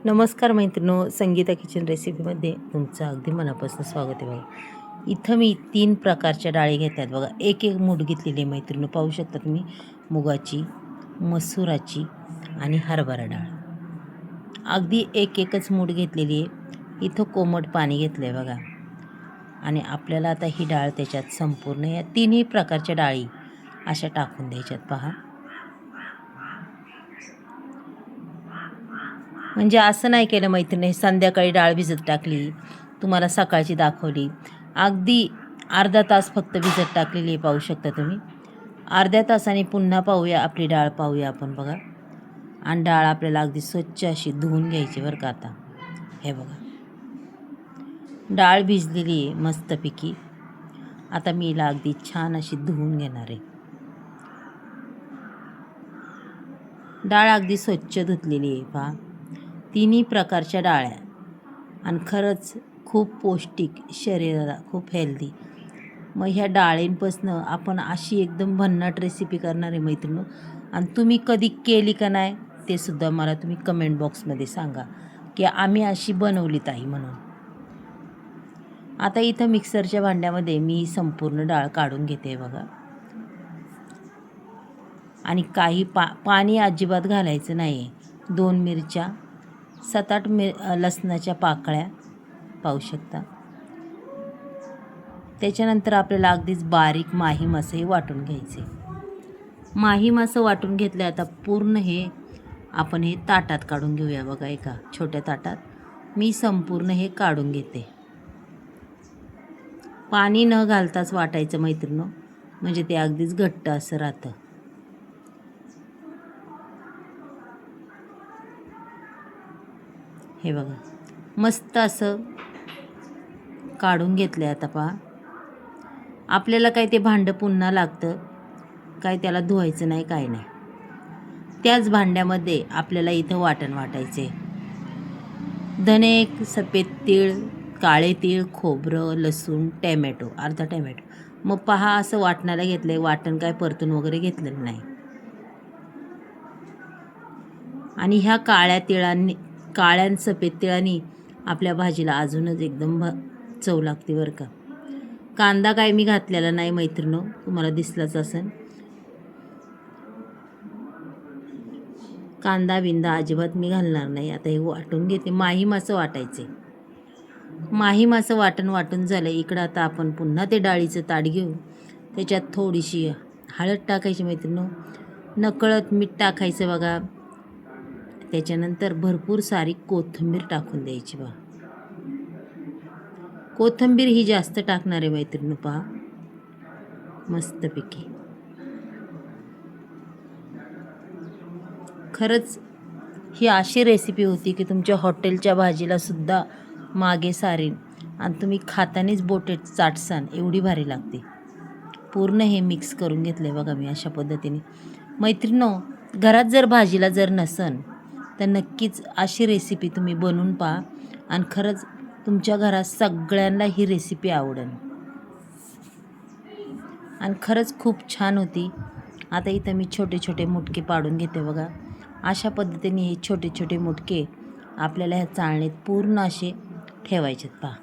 नमस्कार मैत्रिणो, संगीता किचन रेसिपीमध्ये तुमचं अगदी मनापासून स्वागत आहे. बघा, इथं मी 3 प्रकारच्या डाळी घेतल्यात. बघा, एक एक मूठ घेतलेली आहे मैत्रिणो. पाहू शकता तुम्ही, मुगाची, मसुराची आणि हरभरा डाळ. अगदी एक एकच मूठ घेतलेली आहे. इथं कोमट पाणी घेतलं आहे बघा. आणि आपल्याला आता ही डाळ त्याच्यात संपूर्ण या तिन्ही प्रकारच्या डाळी अशा टाकून द्यायच्यात. पहा, म्हणजे असं नाही केलं मैत्रिणी, संध्याकाळी डाळ भिजत टाकली, तुम्हाला सकाळची दाखवली. अगदी अर्धा तास फक्त भिजत टाकलेली आहे. पाहू शकता तुम्ही. अर्ध्या तासाने पुन्हा पाहूया, आपली डाळ पाहूया आपण. बघा, आणि डाळ आपल्याला अगदी स्वच्छ अशी धुवून घ्यायची बरं का. आता हे बघा, डाळ भिजलेली आहे मस्तपैकी. आता मी हिला अगदी छान अशी धुवून घेणार आहे. डाळ अगदी स्वच्छ धुतलेली आहे. पहा, तिन्ही प्रकारच्या डाळ्या, आणि खरंच खूप पौष्टिक, शरीराला खूप हेल्दी. मग ह्या डाळींपासून आपण अशी एकदम भन्नाट रेसिपी करणार आहे मैत्रिणी. आणि तुम्ही कधी केली का नाही ते सुद्धा मला तुम्ही कमेंट बॉक्समध्ये सांगा की आम्ही अशी बनवली ताई म्हणून. आता इथं मिक्सरच्या भांड्यामध्ये मी संपूर्ण डाळ काढून घेते बघा. आणि काही पाणी अजिबात घालायचं नाही आहे. 2 मिरच्या, 7-8 लसणाच्या पाकळ्या पाहू शकता. त्याच्यानंतर आपल्याला अगदीच बारीक माही मासे वाटून घ्यायचे. माही मासं वाटून घेतले. आता पूर्ण हे आपण हे ताटात काढून घेऊया बघा. एका छोट्या ताटात मी संपूर्ण हे काढून घेते. पाणी न घालताच वाटायचं मैत्रिणो, म्हणजे ते अगदीच घट्ट असं राहतं. हे बघा, मस्त असं काढून घेतलं आहे. आता पहा, आपल्याला काय ते भांडं पुन्हा लागतं काय, त्याला धुवायचं नाही, काय नाही. त्याच भांड्यामध्ये आपल्याला इथं वाटण वाटायचे. धने, सफेद तीळ, काळे तीळ, खोबरं, लसूण, टॅमॅटो, अर्धा टॅमॅटो. मग पहा, असं वाटणाला घेतलं आहे. वाटण काय परतून वगैरे घेतलेलं नाही. आणि ह्या काळ्या आणि सफेद तिळांनी आपल्या भाजीला अजूनच एकदम चव लागते बरं का. कांदा काय मी घातलेला नाही मैत्रिणो, तुम्हाला दिसलाच असेल. कांदा बिंदा अजिबात मी घालणार नाही. आता हे वाटून घेते. माही मासं वाटायचे. माही मासं वाटून झालं. इकडं आता आपण पुन्हा ते डाळीचं ताट घेऊ. त्याच्यात थोडीशी हळद टाकायची मैत्रिणो, नकळत मीठ टाकायचं बघा. त्याच्यानंतर भरपूर सारी कोथिंबीर टाकून द्यायची बघा. कोथिंबीर ही जास्त टाकणार आहे मैत्रिणी. पहा, मस्तपैकी. खरंच ही अशी रेसिपी होती की तुमच्या हॉटेलच्या भाजीला सुद्धा मागे सारेन, आणि तुम्ही खातानीच बोटे चाटसान, एवढी भारी लागते. पूर्ण हे मिक्स करून घेतले बघा मी अशा पद्धतीने. मैत्रिणो, घरात जर भाजीला जर नसन तर नक्कीच अशी रेसिपी तुम्ही बनवून पहा, आणि खरंच तुमच्या घरात सगळ्यांना ही रेसिपी आवडेल. आणि खरंच खूप छान होती. आता इथं मी छोटे छोटे मुटके पाडून घेते बघा. अशा पद्धतीने हे छोटे छोटे मुटके आपल्याला ह्या चाळणीत पूर्ण असे ठेवायचेत. पहा,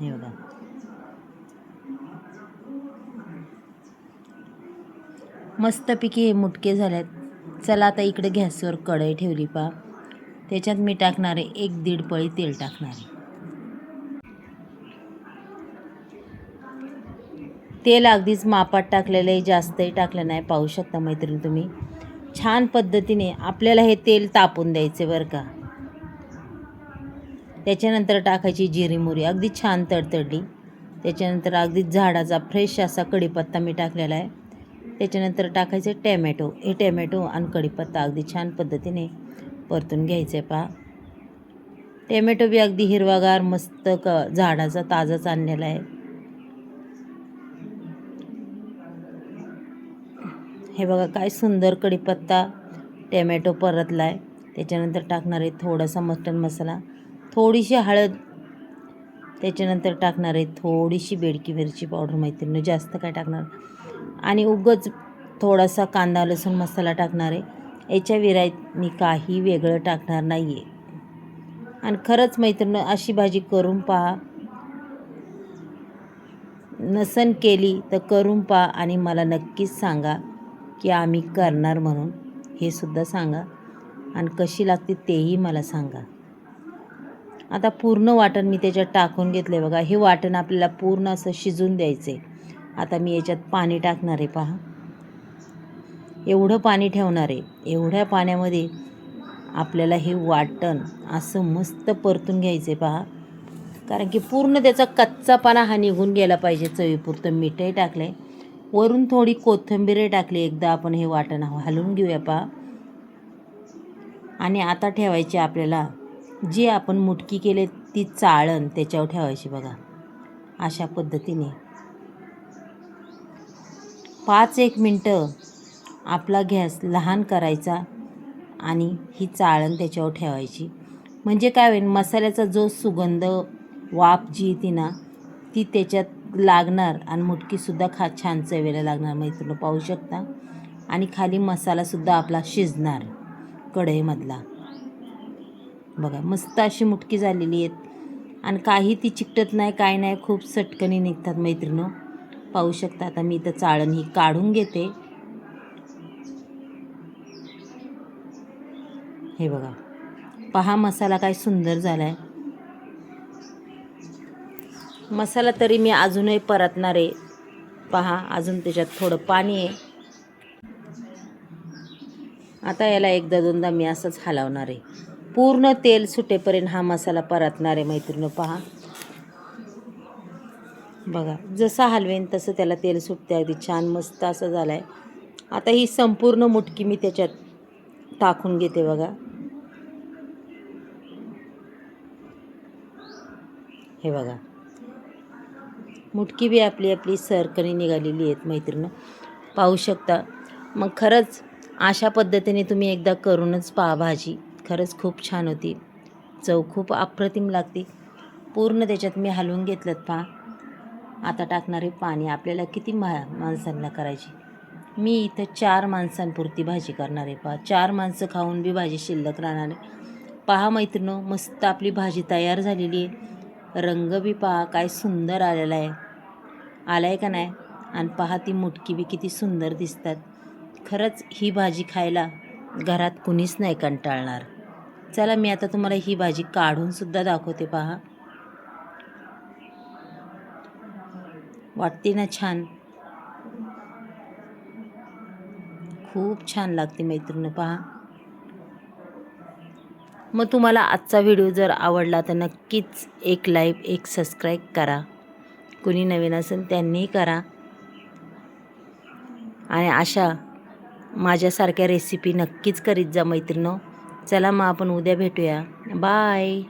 हे बघा. मस्तपैकी हे मुटके झालेत. चला, आता इकडे गॅसवर कढई ठेवली. पहा, त्याच्यात मी टाकणार आहे 1-1.5 पळी तेल टाकणार आहे. तेल अगदीच मापात टाकलेलं आहे, जास्तही टाकलं नाही. पाहू शकता मैत्रिणी तुम्ही. छान पद्धतीने आपल्याला हे तेल तापून द्यायचे बरं का. त्याच्यानंतर टाकायची जिरी मोहरी, अगदी छान तडतडली. त्याच्यानंतर अगदी झाडाचा फ्रेश असा कढीपत्ता मी टाकलेला आहे. त्याच्यानंतर टाकायचे टॅमॅटो. हे टॅमॅटो आणि कढीपत्ता अगदी छान पद्धतीने परतून घ्यायचे. पहा, टॅमॅटो बी अगदी हिरवागार मस्त झाडाचा ताजाच आणलेला आहे. हे बघा, काय सुंदर कढीपत्ता, टॅमॅटो परतला आहे. त्याच्यानंतर टाकणार आहे थोडासा मटण मसाला, थोडीशी हळद. त्याच्यानंतर टाकणार आहे थोडीशी बेडकी मिरची पावडर मैत्रिणी, जास्त काय टाकणार. आणि उगाच थोडासा कांदा लसूण मसाला टाकणार आहे. याच्या विराईत मी काही वेगळं टाकणार नाही आहे. आणि खरंच मैत्रिणी अशी भाजी करून पहा, नसन केली तर करून पहा आणि मला नक्कीच सांगा की आम्ही करणार म्हणून. हे सुद्धा सांगा आणि कशी लागते तेही मला सांगा. आता पूर्ण वाटण मी त्याच्यात टाकून घेतलं आहे बघा. हे वाटण आपल्याला पूर्ण असं शिजून द्यायचं आहे. आता मी याच्यात पाणी टाकणार आहे पहा. एवढं पाणी ठेवणार आहे. एवढ्या पाण्यामध्ये आपल्याला हे वाटण असं मस्त परतून घ्यायचं आहे पहा. कारण की पूर्ण त्याचा कच्चापणा हा निघून गेला पाहिजे. चवीपुरतं मीठही टाकलं आहे, वरून थोडी कोथिंबीरही टाकली. एकदा आपण हे वाटण हलवून घेऊया पहा. आणि आता ठेवायची आपल्याला जी आपण मुटकी केली ती चाळण त्याच्यावर ठेवायची बघा. अशा पद्धतीने 5-1 मिनटं आपला गॅस लहान करायचा आणि ही चाळण त्याच्यावर ठेवायची. म्हणजे काय होईल, मसाल्याचा जो सुगंध वाफ जी येते ना ती त्याच्यात लागणार आणि मुटकीसुद्धा छान चवीला लागणार. मैत्रिणी पाहू शकता. आणि खाली मसालासुद्धा आपला शिजणार कढईमधला बघा. मस्त अशी मुटकी झालेली आहेत आणि काही ती चिकटत नाही, काय नाही. खूप चटकनी निघतात मैत्रिणी, पाहू शकता. आता मी इथं चाळण ही काढून घेते. हे बघा, पहा मसाला काय सुंदर झाला आहे. मसाला तरी मी अजूनही परतणार आहे पहा. अजून त्याच्यात थोडं पाणी आहे. आता याला एकदा दोनदा मी असंच हलवणार आहे. पूर्ण तेल सुटेपर्यंत हा मसाला परतणार आहे मैत्रिणी पहा. बघा, जसा हलवेन तसं त्याला तेल सुटते. अगदी छान मस्त असं झालं आहे. आता ही संपूर्ण मुटकी मी त्याच्यात टाकून घेते बघा. हे बघा, मुटकी बी आपली आपली सरकणी निघालेली आहेत मैत्रिणी, पाहू शकता. मग खरंच अशा पद्धतीने तुम्ही एकदा करूनच पहा भाजी. खरंच खूप छान होती. चव खूप अप्रतिम लागते. पूर्ण त्याच्यात मी हलवून घेतलं पहा. आता टाकणारे पाणी आपल्याला किती माणसांना करायची. मी इथं 4 माणसांपुरती भाजी करणार आहे पहा. 4 माणसं खाऊन बी भाजी शिल्लक राहणार आहे. पहा मैत्रिणी, मस्त आपली भाजी तयार झालेली आहे. रंग बी पहा काय सुंदर आलेला आहे. आलाय का नाही. आणि पहा ती मुटकी बी किती सुंदर दिसतात. खरंच ही भाजी खायला घरात कुणीच नाही कंटाळणार. चला मी आता तुम्हाला ही भाजी काढून सुद्धा दाखवते पहा. वाटते ना छान, खूप छान लागते मैत्रिणी पहा. मग तुम्हाला आजचा व्हिडिओ जर आवडला तर नक्कीच एक लाईक, एक सबस्क्राईब करा. कुणी नवीन असेल त्यांनीही करा. आणि अशा माझ्यासारख्या रेसिपी नक्कीच करीत जा मैत्रिणी. चला मग आपण उद्या भेटूया. बाय.